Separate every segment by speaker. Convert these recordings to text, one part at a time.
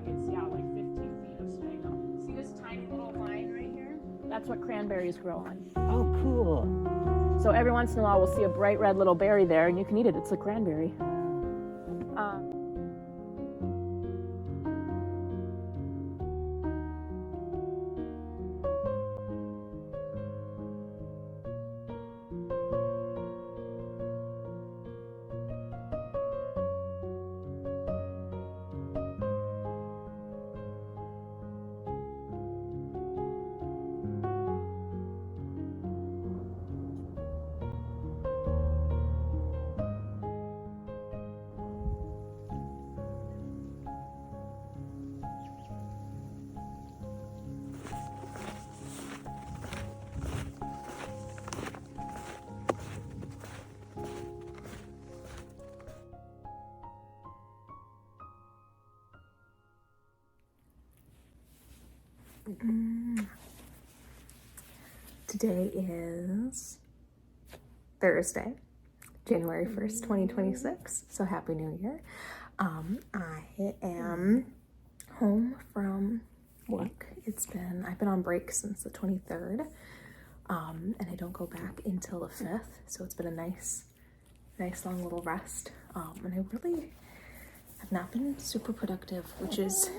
Speaker 1: it's, yeah, like 15 feet of sphagnum. See this tiny little vine right here? That's what cranberries grow on.
Speaker 2: Oh, cool.
Speaker 1: So every once in a while we'll see a bright red little berry there, and you can eat it. It's a cranberry.
Speaker 3: Today is Thursday, January 1st, 2026. So happy New Year. I am home from work. I've been on break since the 23rd. And I don't go back until the 5th. So it's been a nice long little rest. And I really have not been super productive, which is,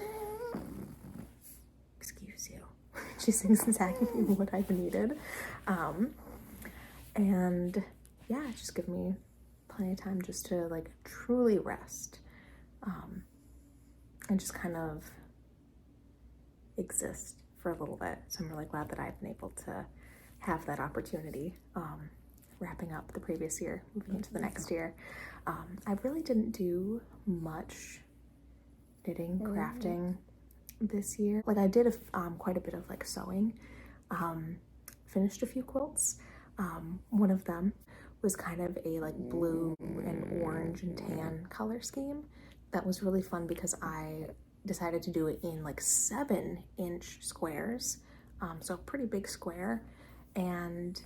Speaker 3: excuse you. She sings exactly what I've needed. And yeah, it's just given me plenty of time just to like truly rest. And just kind of exist for a little bit. So I'm really glad that I've been able to have that opportunity, wrapping up the previous year, moving into the next year. I really didn't do much knitting, crafting this year. Like I did quite a bit of like sewing, finished a few quilts. One of them was kind of a like blue and orange and tan color scheme. That was really fun because I decided to do it in like 7-inch squares. So a pretty big square. And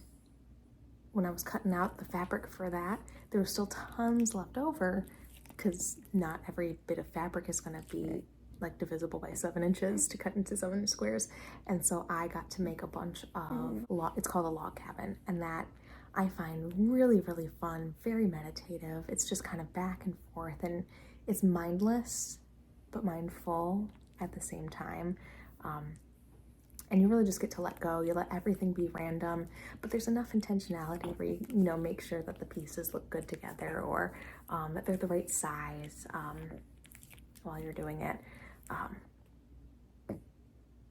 Speaker 3: when I was cutting out the fabric for that, there was still tons left over because not every bit of fabric is gonna be like divisible by 7 inches to cut into 7 squares. And so I got to make a bunch of it's called a log cabin, and that I find really, really fun, very meditative. It's just kind of back and forth, and it's mindless but mindful at the same time. And you really just get to let go. You let everything be random, but there's enough intentionality where you make sure that the pieces look good together, or that they're the right size while you're doing it.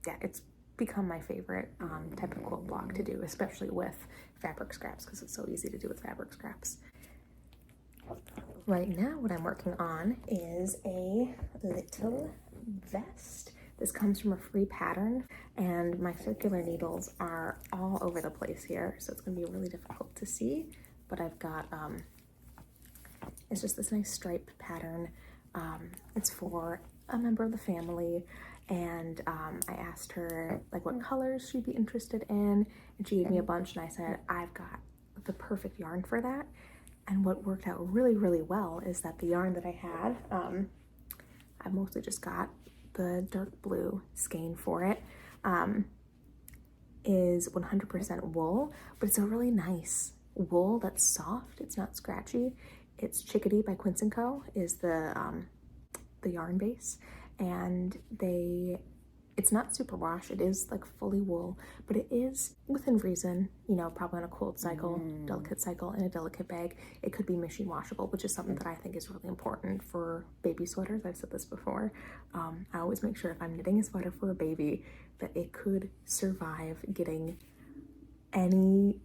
Speaker 3: Yeah, it's become my favorite type of quilt block to do, especially with fabric scraps, because it's so easy to do with fabric scraps. Right now, what I'm working on is a little vest. This comes from a free pattern, and my circular needles are all over the place here, so it's gonna be really difficult to see, but I've got, it's just this nice stripe pattern. It's for a member of the family, and I asked her like what colors she'd be interested in, and she gave me a bunch, and I said, I've got the perfect yarn for that. And what worked out really, really well is that the yarn that I had, I mostly just got the dark blue skein for it, is 100% wool, but it's a really nice wool that's soft. It's not scratchy. It's Chickadee by Quince & Co. is the yarn base, and it's not super wash. It is like fully wool, but it is within reason, probably on a cold cycle, delicate cycle, in a delicate bag. It could be machine washable, which is something that I think is really important for baby sweaters. I've said this before. I always make sure if I'm knitting a sweater for a baby that it could survive getting anything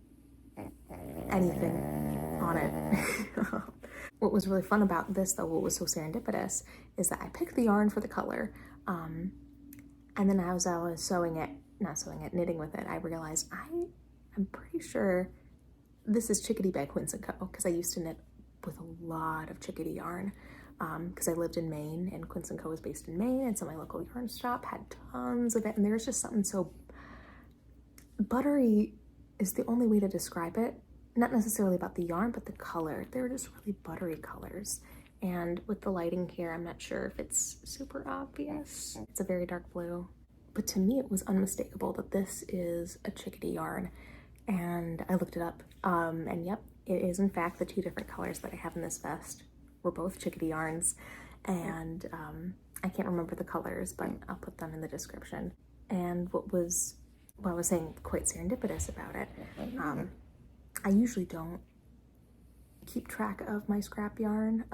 Speaker 3: on it. What was really fun about this, though, what was so serendipitous, is that I picked the yarn for the color, and then as I was knitting with it, I realized I'm pretty sure this is Chickadee by Quince & Co. because I used to knit with a lot of Chickadee yarn because I lived in Maine, and Quince & Co. is based in Maine, and so my local yarn shop had tons of it, and there's just something so buttery is the only way to describe it. Not necessarily about the yarn, but the color. They're just really buttery colors. And with the lighting here, I'm not sure if it's super obvious. It's a very dark blue. But to me, it was unmistakable that this is a Chickadee yarn. And I looked it up. And yep, it is in fact the two different colors that I have in this vest. We're both Chickadee yarns. And I can't remember the colors, but I'll put them in the description. And what I was saying quite serendipitous about it, I usually don't keep track of my scrap yarn.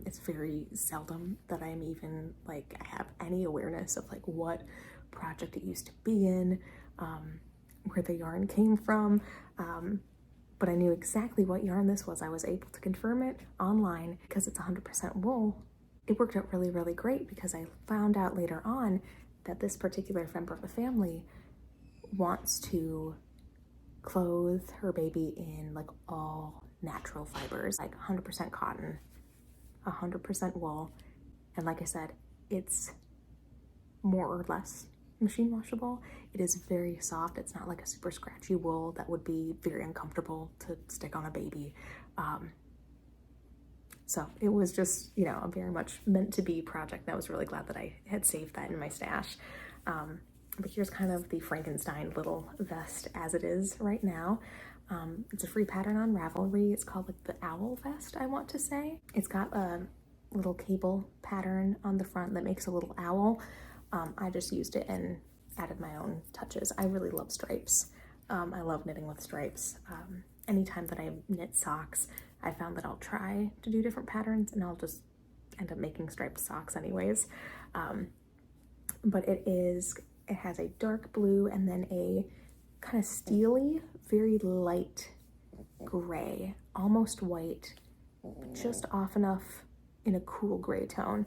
Speaker 3: It's very seldom that I'm even like, I have any awareness of like what project it used to be in, where the yarn came from. But I knew exactly what yarn this was. I was able to confirm it online because it's 100% wool. It worked out really, really great because I found out later on that this particular member of the family wants to clothe her baby in like all natural fibers, like 100% cotton, 100% wool. And like I said, it's more or less machine washable. It is very soft. It's not like a super scratchy wool that would be very uncomfortable to stick on a baby. So it was just, you know, a very much meant to be project. And I was really glad that I had saved that in my stash. But here's kind of the Frankenstein little vest as it is right now. It's a free pattern on Ravelry. It's called like the owl vest, I want to say. It's got a little cable pattern on the front that makes a little owl. I just used it and added my own touches. I really love stripes. I love knitting with stripes. Anytime that I knit socks, I found that I'll try to do different patterns and I'll just end up making striped socks anyways. But it has a dark blue and then a kind of steely, very light gray, almost white, just off enough in a cool gray tone.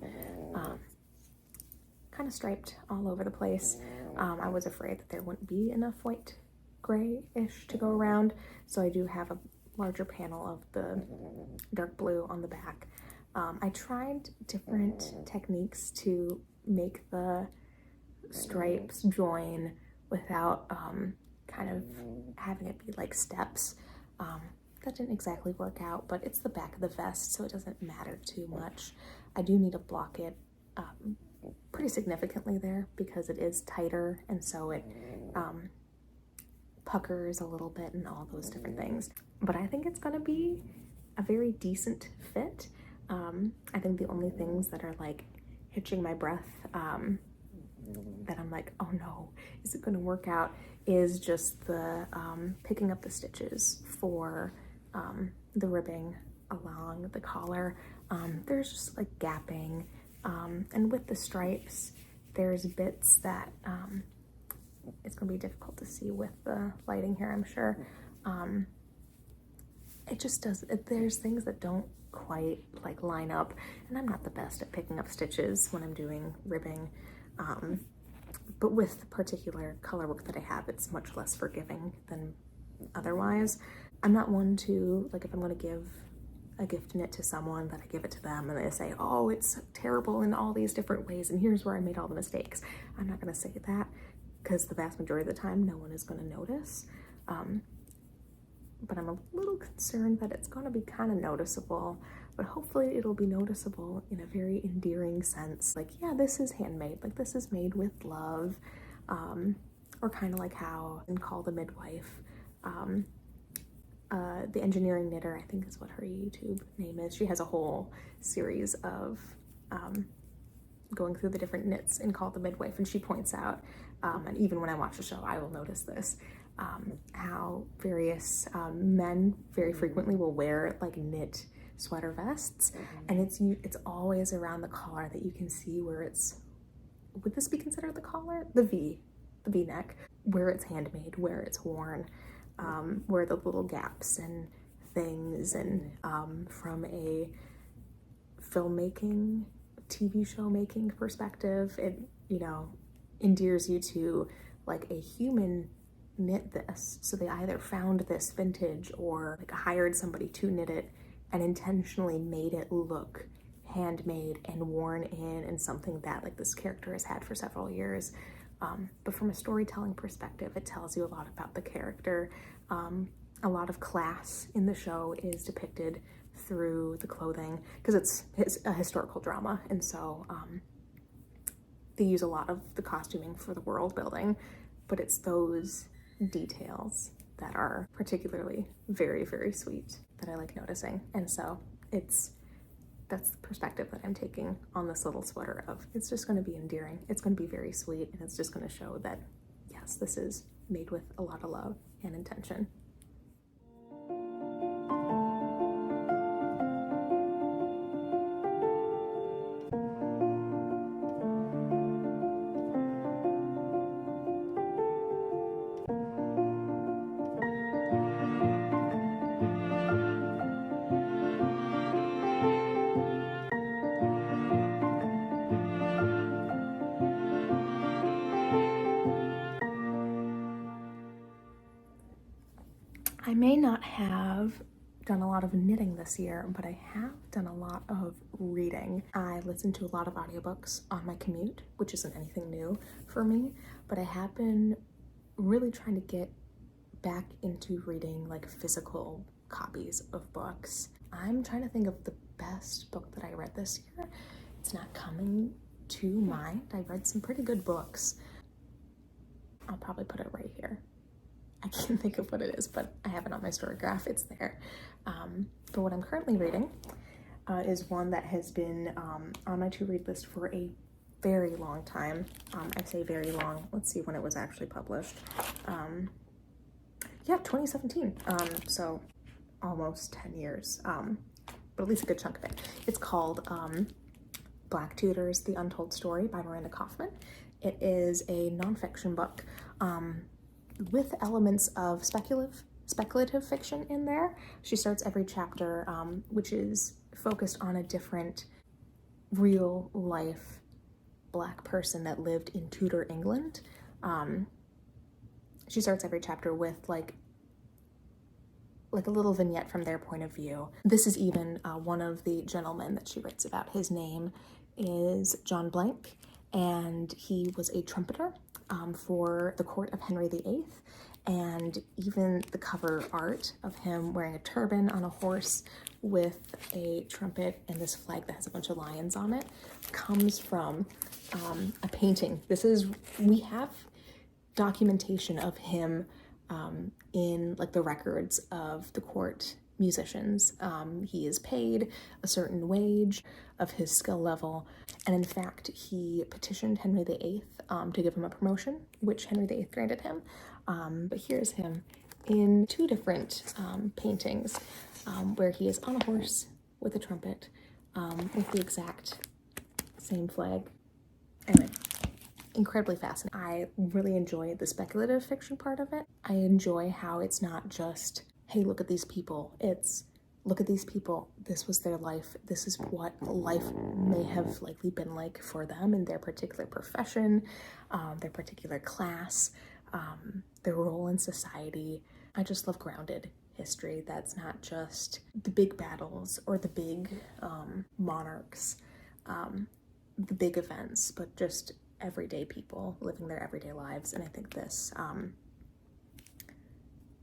Speaker 3: Kind of striped all over the place. I was afraid that there wouldn't be enough white gray-ish to go around, so I do have a larger panel of the dark blue on the back. I tried different techniques to make the stripes join without kind of having it be like steps. That didn't exactly work out, but it's the back of the vest, so it doesn't matter too much. I do need to block it pretty significantly there because it is tighter, and so it puckers a little bit and all those different things. But I think it's gonna be a very decent fit. I think the only things that are like hitching my breath, that I'm like, oh no, is it gonna work out, is just the picking up the stitches for the ribbing along the collar. There's just like gapping, and with the stripes, there's bits that it's gonna be difficult to see with the lighting here, I'm sure. It just does, there's things that don't quite like line up, and I'm not the best at picking up stitches when I'm doing ribbing. But with the particular color work that I have, it's much less forgiving than otherwise. I'm not one to, like, if I'm gonna give a gift knit to someone, that I give it to them and they say, oh, it's terrible in all these different ways and here's where I made all the mistakes. I'm not gonna say that because the vast majority of the time no one is gonna notice. But I'm a little concerned that it's gonna be kind of noticeable, but hopefully it'll be noticeable in a very endearing sense. Like, yeah, this is handmade, like this is made with love, or kind of like how in Call the Midwife, the engineering knitter, I think is what her YouTube name is. She has a whole series of going through the different knits in Call the Midwife, and she points out, and even when I watch the show, I will notice this, how various men very frequently will wear like knit sweater vests, and it's always around the collar that you can see where it's, would this be considered the collar? The V neck, where it's handmade, where it's worn, where the little gaps and things, and from a filmmaking, TV show making perspective, it, you know, endears you to like a human knit this. So they either found this vintage or like hired somebody to knit it and intentionally made it look handmade and worn in and something that like this character has had for several years. But from a storytelling perspective, it tells you a lot about the character. A lot of class in the show is depicted through the clothing, because it's a historical drama, and so they use a lot of the costuming for the world building, but it's those details that are particularly very, very sweet that I like noticing. And so that's the perspective that I'm taking on this little sweater of, it's just going to be endearing, it's going to be very sweet, and it's just going to show that, yes, this is made with a lot of love and intention. I may not have done a lot of knitting this year, but I have done a lot of reading. I listen to a lot of audiobooks on my commute, which isn't anything new for me, but I have been really trying to get back into reading like physical copies of books. I'm trying to think of the best book that I read this year. It's not coming to mind. I read some pretty good books. I'll probably put it right here. I can't think of what it is, but I have it on my story graph. It's there. But what I'm currently reading is one that has been on my to-read list for a very long time. I say very long. Let's see when it was actually published. Yeah, 2017. So almost 10 years, but at least a good chunk of it. It's called Black Tudors, The Untold Story by Miranda Kaufmann. It is a nonfiction book with elements of speculative fiction in there. She starts every chapter, which is focused on a different real life Black person that lived in Tudor England. She starts every chapter with like a little vignette from their point of view. This is even one of the gentlemen that she writes about. His name is John Blank, and he was a trumpeter for the court of Henry VIII, and even the cover art of him wearing a turban on a horse with a trumpet and this flag that has a bunch of lions on it comes from a painting. We have documentation of him in like the records of the court musicians. He is paid a certain wage of his skill level, and in fact he petitioned Henry VIII to give him a promotion, which Henry VIII granted him. But here's him in two different paintings where he is on a horse with a trumpet with the exact same flag. Anyway, incredibly fascinating. I really enjoy the speculative fiction part of it. I enjoy how it's not just, hey, look at these people. It's, look at these people. This was their life. This is what life may have likely been like for them in their particular profession, their particular class, their role in society. I just love grounded history that's not just the big battles or the big monarchs, the big events, but just everyday people living their everyday lives. And I think this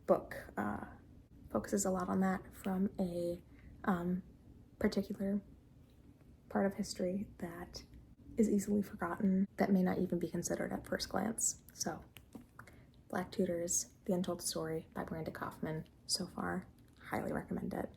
Speaker 3: book focuses a lot on that from a particular part of history that is easily forgotten, that may not even be considered at first glance. So, Black Tudors, The Untold Story by Miranda Kaufmann. So far, highly recommend it.